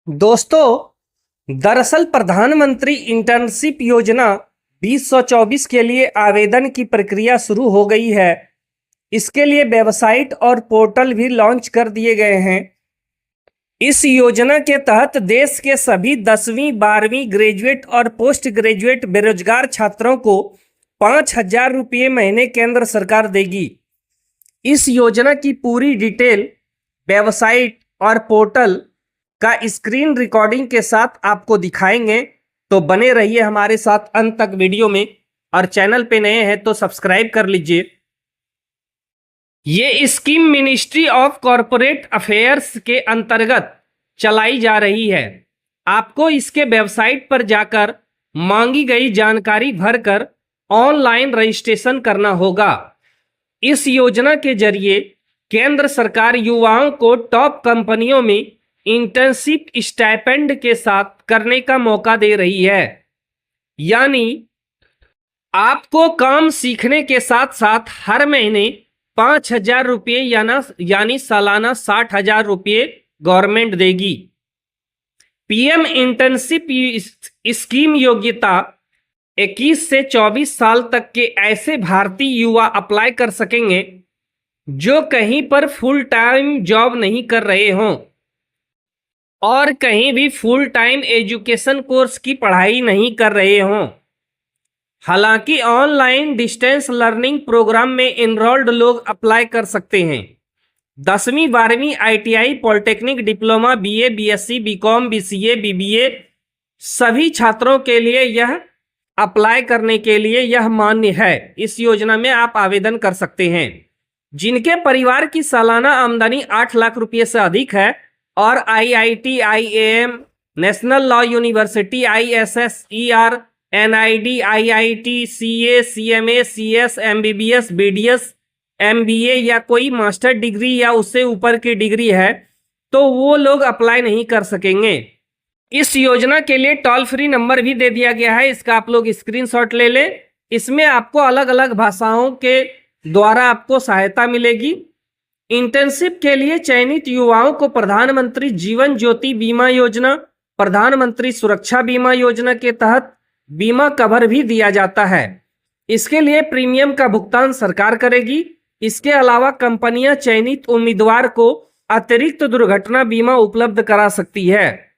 दोस्तों, दरअसल प्रधानमंत्री इंटर्नशिप योजना 2024 के लिए आवेदन की प्रक्रिया शुरू हो गई है। इसके लिए वेबसाइट और पोर्टल भी लॉन्च कर दिए गए हैं। इस योजना के तहत देश के सभी 10वीं 12वीं ग्रेजुएट और पोस्ट ग्रेजुएट बेरोजगार छात्रों को 5,000 रुपये महीने केंद्र सरकार देगी। इस योजना की पूरी डिटेल वेबसाइट और पोर्टल का स्क्रीन रिकॉर्डिंग के साथ आपको दिखाएंगे, तो बने रहिए हमारे साथ अंत तक वीडियो में। और चैनल पे नए हैं तो सब्सक्राइब कर लीजिए। ये scheme ministry of corporate affairs के अंतर्गत चलाई जा रही है। आपको इसके वेबसाइट पर जाकर मांगी गई जानकारी भरकर ऑनलाइन रजिस्ट्रेशन करना होगा। इस योजना के जरिए केंद्र सरकार युवाओं को टॉप कंपनियों में इंटर्नशिप स्टाइपेंड के साथ करने का मौका दे रही है। यानी आपको काम सीखने के साथ साथ हर महीने 5,000 रुपये यानी सालाना 60,000 रुपये गवर्नमेंट देगी। पीएम इंटर्नशिप स्कीम योग्यता 21 से 24 साल तक के ऐसे भारतीय युवा अप्लाई कर सकेंगे जो कहीं पर फुल टाइम जॉब नहीं कर रहे हों और कहीं भी फुल टाइम एजुकेशन कोर्स की पढ़ाई नहीं कर रहे हों। हालांकि ऑनलाइन डिस्टेंस लर्निंग प्रोग्राम में एनरोल्ड लोग अप्लाई कर सकते हैं। 10वीं 12वीं ITI, polytechnic, diploma, BA, BSc, BCom, BCA, BBA सभी छात्रों के लिए यह अप्लाई करने के लिए यह मान्य है। इस योजना में आप आवेदन कर सकते हैं जिनके परिवार की सालाना आमदनी 8 लाख रुपये से अधिक है और IIT, IIM, national law university, IISER, NID, IIT, CA, CMA, CS, MBBS, BDS, MBA या कोई मास्टर डिग्री या उससे ऊपर की डिग्री है तो वो लोग अप्लाई नहीं कर सकेंगे। इस योजना के लिए टोल फ्री नंबर भी दे दिया गया है, इसका आप लोग स्क्रीनशॉट ले लें। इसमें आपको अलग अलग भाषाओं के द्वारा आपको सहायता मिलेगी। इंटर्नशिप के लिए चयनित युवाओं को प्रधानमंत्री जीवन ज्योति बीमा योजना, प्रधानमंत्री सुरक्षा बीमा योजना के तहत बीमा कवर भी दिया जाता है। इसके लिए प्रीमियम का भुगतान सरकार करेगी। इसके अलावा कंपनियां चयनित उम्मीदवार को अतिरिक्त दुर्घटना बीमा उपलब्ध करा सकती है।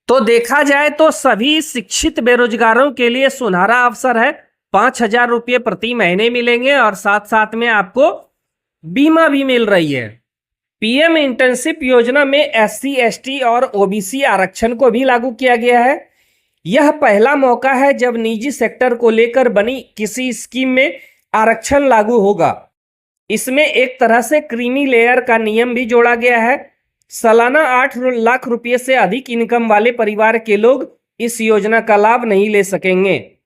तो देखा जाए तो सभी शिक्षित बेरोजगारों के लिए सुनहरा अवसर है। 5,000 रुपये प्रति महीने मिलेंगे और साथ साथ में आपको बीमा भी मिल रही है। पीएम इंटर्नशिप योजना में एससी, एसटी और ओबीसी आरक्षण को भी लागू किया गया है। यह पहला मौका है जब निजी सेक्टर को लेकर बनी किसी स्कीम में आरक्षण लागू होगा। इसमें एक तरह से क्रीमी लेयर का नियम भी जोड़ा गया है। सालाना 8 लाख रुपये से अधिक इनकम वाले परिवार के लोग इस योजना का लाभ नहीं ले सकेंगे।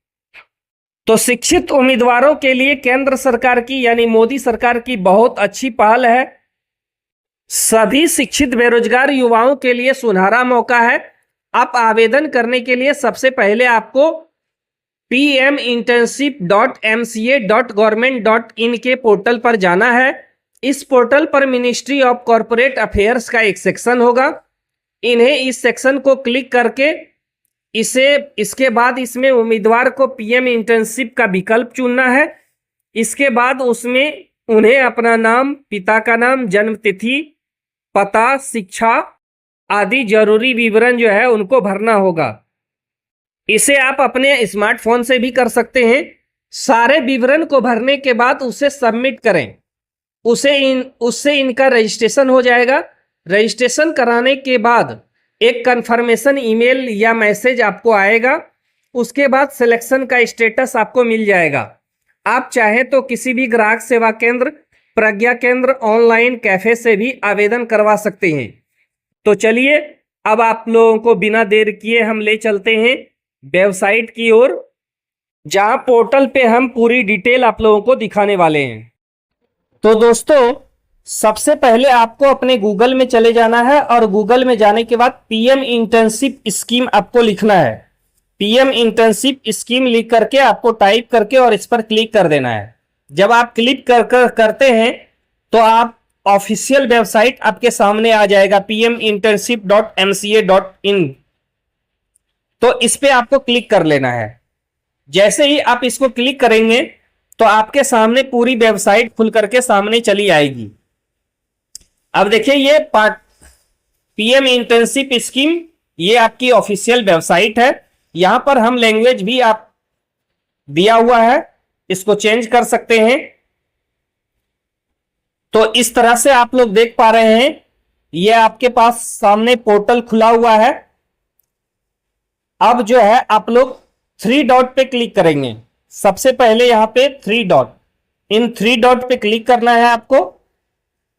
तो शिक्षित उम्मीदवारों के लिए केंद्र सरकार की यानी मोदी सरकार की बहुत अच्छी पहल है। सभी शिक्षित बेरोजगार युवाओं के लिए सुनहरा मौका है। आप आवेदन करने के लिए सबसे पहले आपको pminternship.mca.government.in के पोर्टल पर जाना है। इस पोर्टल पर मिनिस्ट्री ऑफ कॉरपोरेट अफेयर्स का एक सेक्शन होगा। इन्हें इस सेक्शन को क्लिक करके इसके बाद इसमें उम्मीदवार को पीएम इंटर्नशिप का विकल्प चुनना है। इसके बाद उसमें उन्हें अपना नाम, पिता का नाम, जन्म तिथि, पता, शिक्षा आदि जरूरी विवरण जो है उनको भरना होगा। इसे आप अपने स्मार्टफोन से भी कर सकते हैं। सारे विवरण को भरने के बाद उसे सबमिट करें। उससे इनका रजिस्ट्रेशन हो जाएगा। रजिस्ट्रेशन कराने के बाद एक कंफर्मेशन ईमेल या मैसेज आपको आएगा। उसके बाद सिलेक्शन का स्टेटस आपको मिल जाएगा। आप चाहें तो किसी भी ग्राहक सेवा केंद्र, प्रज्ञा केंद्र, ऑनलाइन कैफे से भी आवेदन करवा सकते हैं। तो चलिए अब आप लोगों को बिना देर किए हम ले चलते हैं वेबसाइट की ओर, जहां पोर्टल पे हम पूरी डिटेल आप लोगों को दिखाने वाले हैं। तो दोस्तों, सबसे पहले आपको अपने गूगल में चले जाना है और गूगल में जाने के बाद पीएम इंटर्नशिप स्कीम आपको लिखना है। पीएम इंटर्नशिप स्कीम लिख करके आपको टाइप करके और इस पर क्लिक कर देना है। जब आप क्लिक करते हैं तो आप ऑफिशियल वेबसाइट आपके सामने आ जाएगा pminternship.mca.in। तो इस पे आपको क्लिक कर लेना है। जैसे ही आप इसको क्लिक करेंगे तो आपके सामने पूरी वेबसाइट खुल करके सामने चली आएगी। अब देखिए ये पीएम इंटर्नशिप स्कीम, ये आपकी ऑफिशियल वेबसाइट है। यहां पर हम लैंग्वेज भी आप दिया हुआ है, इसको चेंज कर सकते हैं। तो इस तरह से आप लोग देख पा रहे हैं, ये आपके पास सामने पोर्टल खुला हुआ है। अब जो है आप लोग 3 डॉट पे क्लिक करेंगे। सबसे पहले यहां पे 3 डॉट, इन 3 डॉट पे क्लिक करना है आपको।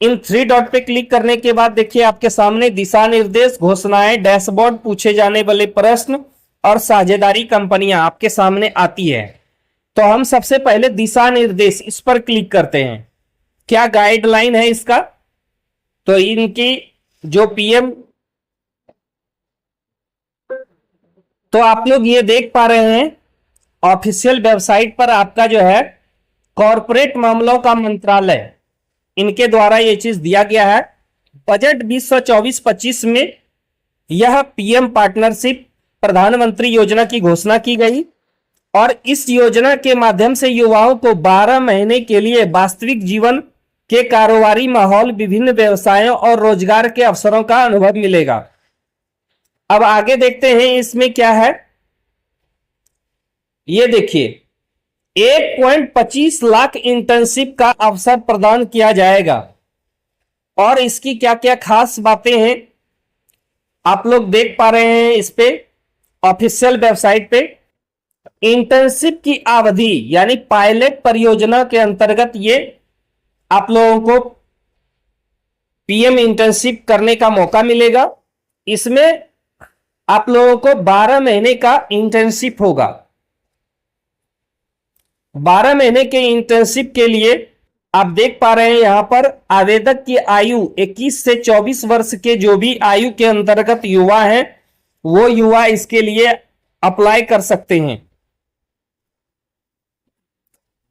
इन 3 डॉट पे क्लिक करने के बाद देखिए आपके सामने दिशा निर्देश, घोषणाएं, डैशबोर्ड, पूछे जाने वाले प्रश्न और साझेदारी कंपनियां आपके सामने आती है। तो हम सबसे पहले दिशा निर्देश, इस पर क्लिक करते हैं। क्या गाइडलाइन है इसका? तो इनकी जो पीएम, तो आप लोग ये देख पा रहे हैं ऑफिशियल वेबसाइट पर आपका जो है कॉरपोरेट मामलों का मंत्रालय, इनके द्वारा ये चीज दिया गया है। बजट 2024-25 में यह पीएम पार्टनरशिप प्रधानमंत्री योजना की घोषणा की गई और इस योजना के माध्यम से युवाओं को 12 महीने के लिए वास्तविक जीवन के कारोबारी माहौल, विभिन्न व्यवसायों और रोजगार के अवसरों का अनुभव मिलेगा। अब आगे देखते हैं इसमें क्या है। ये देखिए 1.25 लाख इंटर्नशिप का अवसर प्रदान किया जाएगा और इसकी क्या क्या खास बातें हैं आप लोग देख पा रहे हैं इस पे ऑफिशियल वेबसाइट पे। इंटर्नशिप की अवधि यानी पायलट परियोजना के अंतर्गत ये आप लोगों को पीएम इंटर्नशिप करने का मौका मिलेगा। इसमें आप लोगों को 12 महीने का इंटर्नशिप होगा। 12 महीने के इंटर्नशिप के लिए आप देख पा रहे हैं यहां पर आवेदक की आयु 21 से 24 वर्ष के जो भी आयु के अंतर्गत युवा हैं वो युवा इसके लिए अप्लाई कर सकते हैं।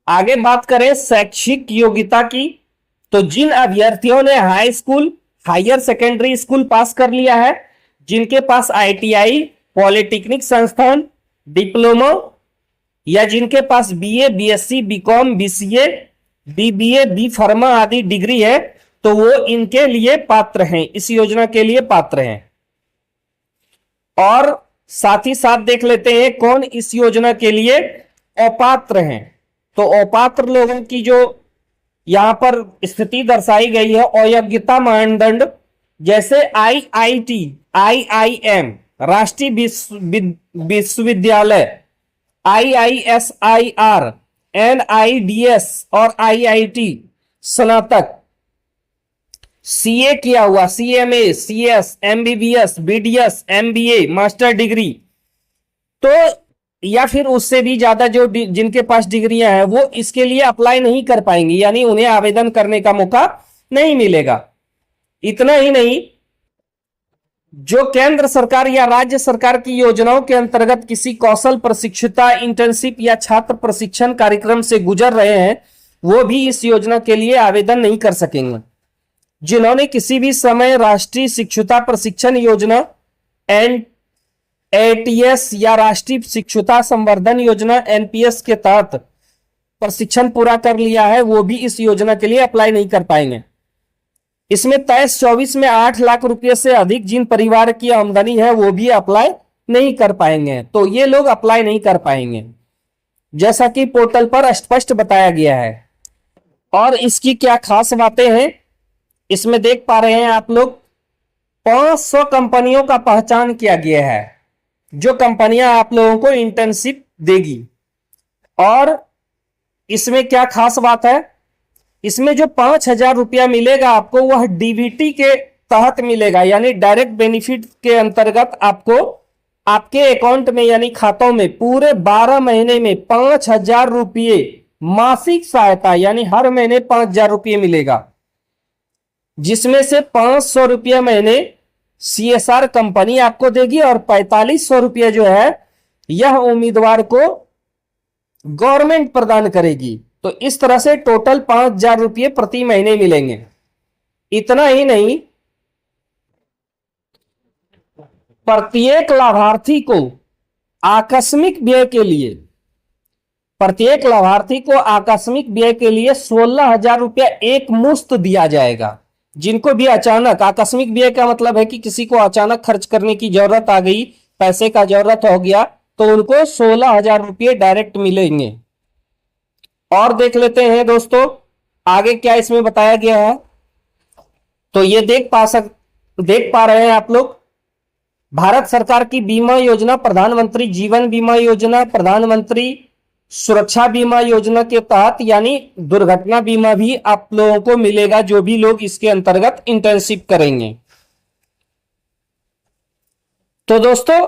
आगे बात करें शैक्षिक योग्यता की, तो जिन अभ्यर्थियों ने high school, higher secondary school pass कर लिया है, जिनके पास आईटीआई, पॉलिटेक्निक संस्थान, डिप्लोमा या जिनके पास BA, BSc, BCom, BCA, BBA, B pharma आदि डिग्री है, तो वो इनके लिए पात्र हैं, इस योजना के लिए पात्र हैं। और साथ ही साथ देख लेते हैं कौन इस योजना के लिए अपात्र हैं। तो अपात्र लोगों की जो यहां पर स्थिति दर्शाई गई है, अयोग्यता मानदंड जैसे आईआईटी, आईआईएम, राष्ट्रीय विश्वविद्यालय, आईआईएसआईआर, एनआईडीएस और आईआईटी स्नातक, सीए किया हुआ, CMA, CS, MBBS, BDS, MBA, master degree, तो या फिर उससे भी ज्यादा जो जिनके पास डिग्रियां हैं वो इसके लिए अप्लाई नहीं कर पाएंगे, यानी उन्हें आवेदन करने का मौका नहीं मिलेगा। इतना ही नहीं, जो केंद्र सरकार या राज्य सरकार की योजनाओं के अंतर्गत किसी कौशल प्रशिक्षुता, इंटर्नशिप या छात्र प्रशिक्षण कार्यक्रम से गुजर रहे हैं वो भी इस योजना के लिए आवेदन नहीं कर सकेंगे। जिन्होंने किसी भी समय राष्ट्रीय शिक्षुता प्रशिक्षण योजना, एटीएस या राष्ट्रीय शिक्षुता संवर्धन योजना, एनपीएस के तहत प्रशिक्षण पूरा कर लिया है वो भी इस योजना के लिए अप्लाई नहीं कर पाएंगे। इसमें 23-24 में 8 लाख रुपए से अधिक जिन परिवार की आमदनी है वो भी अप्लाई नहीं कर पाएंगे, तो ये लोग अप्लाई नहीं कर पाएंगे जैसा कि पोर्टल पर स्पष्ट बताया गया है। और इसकी क्या खास बातें हैं इसमें देख पा रहे हैं आप लोग। 500 कंपनियों का पहचान किया गया है जो कंपनियां आप लोगों को इंटर्नशिप देगी। और इसमें क्या खास बात है, इसमें जो 5,000 रुपया मिलेगा आपको वह डीबीटी के तहत मिलेगा, यानी डायरेक्ट बेनिफिट के अंतर्गत आपको आपके अकाउंट में यानी खातों में पूरे 12 महीने में 5,000 रुपये मासिक सहायता यानी हर महीने 5,000 रुपये मिलेगा, जिसमें से 500 रुपया महीने सीएसआर कंपनी आपको देगी और 4,500 रुपया जो है यह उम्मीदवार को गवर्नमेंट प्रदान करेगी। तो इस तरह से टोटल 5,000 रुपये प्रति महीने मिलेंगे। इतना ही नहीं, प्रत्येक लाभार्थी को आकस्मिक व्यय के लिए, प्रत्येक लाभार्थी को आकस्मिक व्यय के लिए 16,000 रुपया एक मुश्त दिया जाएगा। जिनको भी अचानक, आकस्मिक व्यय का मतलब है कि किसी को अचानक खर्च करने की जरूरत आ गई, पैसे का जरूरत हो गया, तो उनको 16,000 रुपये डायरेक्ट मिलेंगे। और देख लेते हैं दोस्तों आगे क्या इसमें बताया गया है। तो ये देख पा रहे हैं आप लोग, भारत सरकार की बीमा योजना, प्रधानमंत्री जीवन बीमा योजना, प्रधानमंत्री सुरक्षा बीमा योजना के तहत यानी दुर्घटना बीमा भी आप लोगों को मिलेगा, जो भी लोग इसके अंतर्गत इंटर्नशिप करेंगे। तो दोस्तों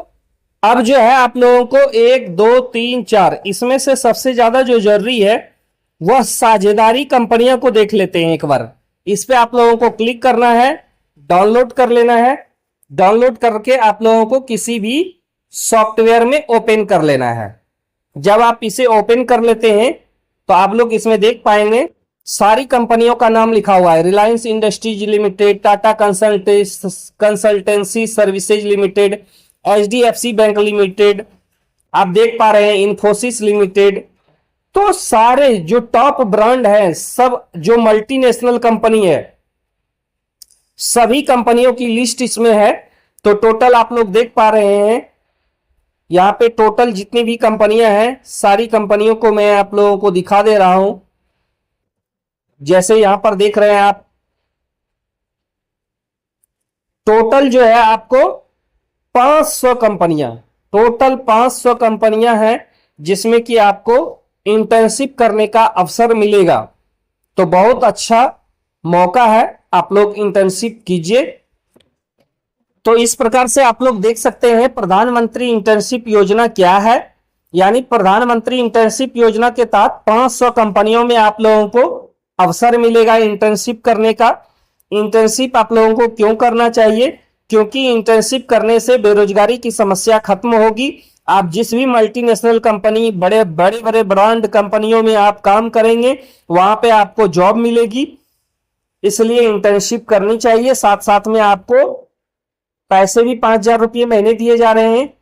अब जो है आप लोगों को 1, 2, 3, 4 इसमें से सबसे ज्यादा जो जरूरी है वह साझेदारी कंपनियों को देख लेते हैं एक बार। इस पे आप लोगों को क्लिक करना है, डाउनलोड कर लेना है। डाउनलोड करके आप लोगों को किसी भी सॉफ्टवेयर में ओपन कर लेना है। जब आप इसे ओपन कर लेते हैं तो आप लोग इसमें देख पाएंगे सारी कंपनियों का नाम लिखा हुआ है। Reliance industries limited, Tata consultancy services limited, HDFC bank limited, आप देख पा रहे हैं इन्फोसिस लिमिटेड। तो सारे जो टॉप ब्रांड है, सब जो मल्टीनेशनल कंपनी है, सभी कंपनियों की लिस्ट इसमें है। तो टोटल आप लोग देख पा रहे हैं यहां पे टोटल जितनी भी कंपनियां हैं, सारी कंपनियों को मैं आप लोगों को दिखा दे रहा हूं। जैसे यहां पर देख रहे हैं आप, टोटल जो है आपको 500 कंपनियां, टोटल 500 कंपनियां हैं जिसमें कि आपको इंटर्नशिप करने का अवसर मिलेगा। तो बहुत अच्छा मौका है, आप लोग इंटर्नशिप कीजिए। तो इस प्रकार से आप लोग देख सकते हैं प्रधानमंत्री इंटर्नशिप योजना क्या है। यानी प्रधानमंत्री इंटर्नशिप योजना के तहत 500 कंपनियों में आप लोगों को अवसर मिलेगा इंटर्नशिप करने का। इंटर्नशिप आप लोगों को क्यों करना चाहिए? क्योंकि इंटर्नशिप करने से बेरोजगारी की समस्या खत्म होगी। आप जिस भी मल्टीनेशनल कंपनी, बड़े बड़े ब्रांड कंपनियों में आप काम करेंगे, वहां पे आपको जॉब मिलेगी। इसलिए इंटर्नशिप करनी चाहिए। साथ साथ में आपको पैसे भी 5,000 रुपये महीने दिए जा रहे हैं।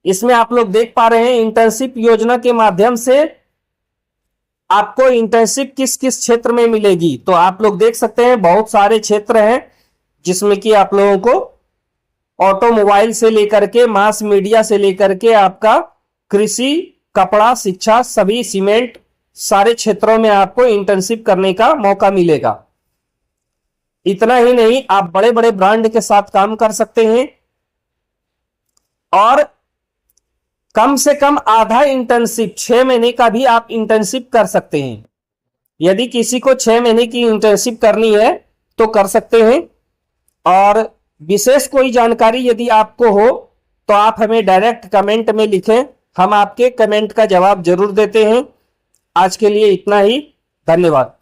इसमें आप लोग देख पा रहे हैं इंटर्नशिप योजना के माध्यम से आपको इंटर्नशिप किस किस क्षेत्र में मिलेगी। तो आप लोग देख सकते हैं बहुत सारे क्षेत्र हैं जिसमें कि आप लोगों को ऑटोमोबाइल से लेकर के मास मीडिया से लेकर के आपका कृषि, कपड़ा, शिक्षा, सभी सीमेंट, सारे क्षेत्रों में आपको इंटर्नशिप करने का मौका मिलेगा। इतना ही नहीं, आप बड़े बड़े ब्रांड के साथ काम कर सकते हैं और कम से कम आधा इंटर्नशिप 6 महीने का भी आप इंटर्नशिप कर सकते हैं। यदि किसी को 6 महीने की इंटर्नशिप करनी है तो कर सकते हैं। और विशेष कोई जानकारी यदि आपको हो तो आप हमें डायरेक्ट कमेंट में लिखें, हम आपके कमेंट का जवाब जरूर देते हैं। आज के लिए इतना ही, धन्यवाद।